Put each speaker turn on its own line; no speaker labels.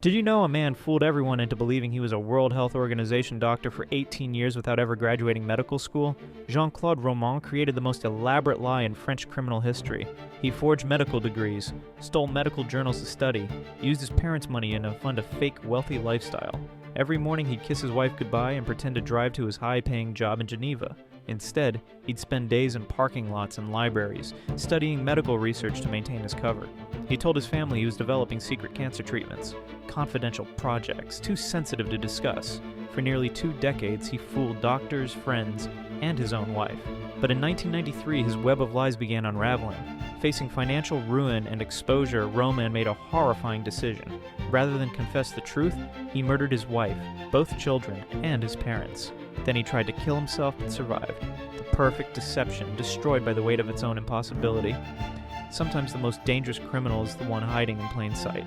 Did you know a man fooled everyone into believing he was a World Health Organization doctor for 18 years without ever graduating medical school? Jean-Claude Roman created the most elaborate lie in French criminal history. He forged medical degrees, stole medical journals to study, used his parents' money to fund a fake wealthy lifestyle. Every morning he'd kiss his wife goodbye and pretend to drive to his high-paying job in Geneva. Instead, he'd spend days in parking lots and libraries, studying medical research to maintain his cover. He told his family he was developing secret cancer treatments, confidential projects too sensitive to discuss. For nearly 2 decades, he fooled doctors, friends, and his own wife. But in 1993, his web of lies began unraveling. Facing financial ruin and exposure, Roman made a horrifying decision. Rather than confess the truth, he murdered his wife, both children, and his parents. Then he tried to kill himself but survived. The perfect deception, destroyed by the weight of its own impossibility. Sometimes the most dangerous criminal is the one hiding in plain sight.